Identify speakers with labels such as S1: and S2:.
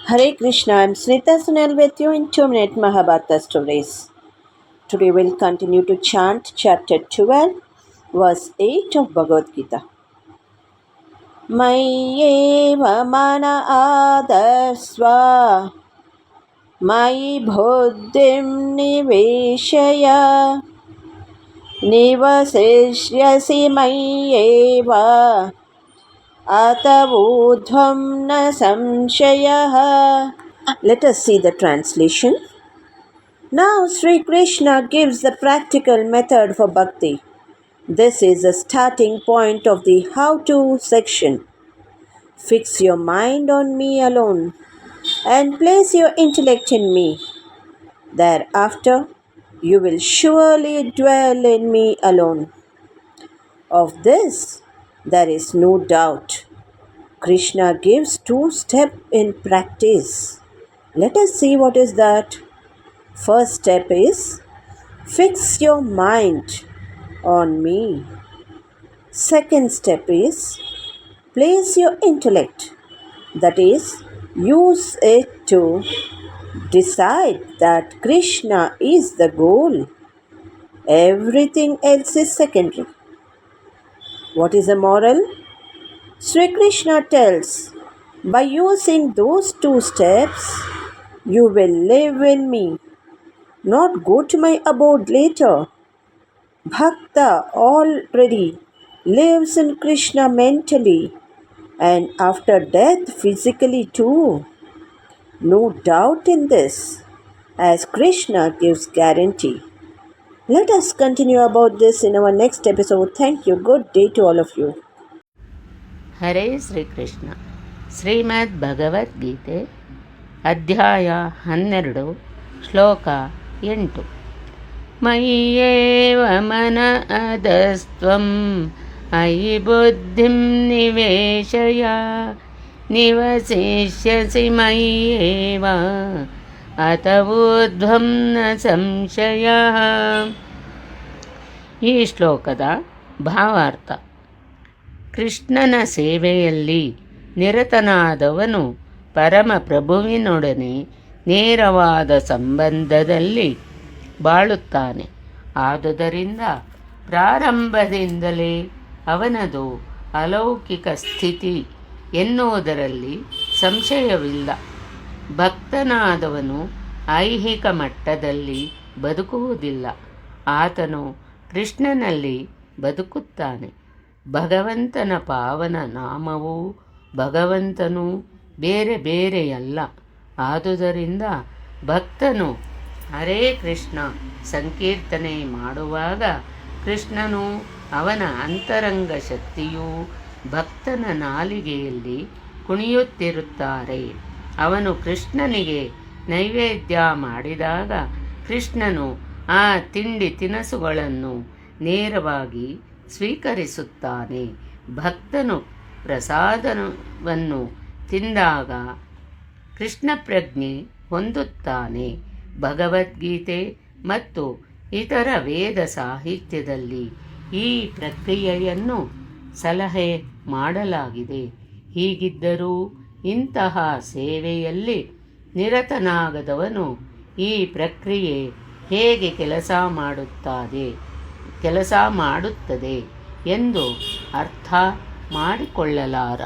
S1: Hare Krishna, I'm Smita Sunil with you in 2-minute Mahabharata stories. Today we'll continue to chant chapter 12, verse 8 of Bhagavad Gita. Mayyeva mana adasva Mayi buddhim niveshaya Nivasishyasi mayyeva Atavudhvam na samshayah. Let us see the translation. Now Sri Krishna gives the practical method for bhakti. This is the starting point of the how-to section. Fix your mind on me alone and place your intellect in me. Thereafter, you will surely dwell in me alone. Of this, there is no doubt. Krishna gives two-step in practice. Let us see what is that. First step is fix your mind on me. Second step is place your intellect, that is, use it to decide that Krishna is the goal. Everything else is secondary. What is the moral? Sri Krishna tells, by using those two steps, you will live in me, not go to my abode later. Bhakta already lives in Krishna mentally and after death physically too. No doubt in this, as Krishna gives guarantee. Let us continue about this in our next episode. Thank you. Good day to all of you.
S2: ಹರೇ ಶ್ರೀಕೃಷ್ಣ. ಶ್ರೀಮದ್ ಭಗವದ್ಗೀತೆ ಅಧ್ಯಾಯ 12 ಶ್ಲೋಕ 8. ಮಯ್ಯೇವ ಮನ ಅದಸ್ತ್ವಂ ಅಯಿ ಬುದ್ಧಿಂ ನಿವೇಶಯ ನಿವಸಿಷ್ಯಸಿ ಮಯ್ಯೇವ ಅತವೂರ್ಧ್ವಂ ನ ಸಂಶಯಃ. ಈ ಶ್ಲೋಕದ ಭಾವಾರ್ಥ: ಕೃಷ್ಣನ ಸೇವೆಯಲ್ಲಿ ನಿರತನಾದವನು ಪರಮಪ್ರಭುವಿನೊಡನೆ ನೇರವಾದ ಸಂಬಂಧದಲ್ಲಿ ಬಾಳುತ್ತಾನೆ. ಆದುದರಿಂದ ಪ್ರಾರಂಭದಿಂದಲೇ ಅವನದು ಅಲೌಕಿಕ ಸ್ಥಿತಿ ಎನ್ನುವುದರಲ್ಲಿ ಸಂಶಯವಿಲ್ಲ. ಭಕ್ತನಾದವನು ಐಹಿಕ ಮಟ್ಟದಲ್ಲಿ ಬದುಕುವುದಿಲ್ಲ. ಆತನು ಕೃಷ್ಣನಲ್ಲಿ ಬದುಕುತ್ತಾನೆ. ಭಗವಂತನ ಪಾವನ ನಾಮವೂ ಭಗವಂತನೂ ಬೇರೆ ಬೇರೆಯಲ್ಲ. ಆದುದರಿಂದ ಭಕ್ತನು ಹರೇ ಕೃಷ್ಣ ಸಂಕೀರ್ತನೆ ಮಾಡುವಾಗ ಕೃಷ್ಣನು ಅವನ ಅಂತರಂಗ ಶಕ್ತಿಯೂ ಭಕ್ತನ ನಾಲಿಗೆಯಲ್ಲಿ ಕುಣಿಯುತ್ತಿರುತ್ತಾರೆ. ಅವನು ಕೃಷ್ಣನಿಗೆ ನೈವೇದ್ಯ ಮಾಡಿದಾಗ ಕೃಷ್ಣನು ಆ ತಿಂಡಿ ತಿನಸುಗಳನ್ನು ನೇರವಾಗಿ ಸ್ವೀಕರಿಸುತ್ತಾನೆ. ಭಕ್ತನು ಪ್ರಸಾದವನ್ನು ತಿಂದಾಗ ಕೃಷ್ಣ ಪ್ರಜ್ಞೆ ಹೊಂದುತ್ತಾನೆ. ಭಗವದ್ಗೀತೆ ಮತ್ತು ಇತರ ವೇದ ಸಾಹಿತ್ಯದಲ್ಲಿ ಈ ಪ್ರಕ್ರಿಯೆಯನ್ನು ಸಲಹೆ ಮಾಡಲಾಗಿದೆ. ಹೀಗಿದ್ದರೂ ಇಂತಹ ಸೇವೆಯಲ್ಲಿ ನಿರತನಾಗದವನು ಈ ಪ್ರಕ್ರಿಯೆ ಹೇಗೆ ಕೆಲಸ ಮಾಡುತ್ತದೆ ಎಂದು ಅರ್ಥ ಮಾಡಿಕೊಳ್ಳಲಾರ.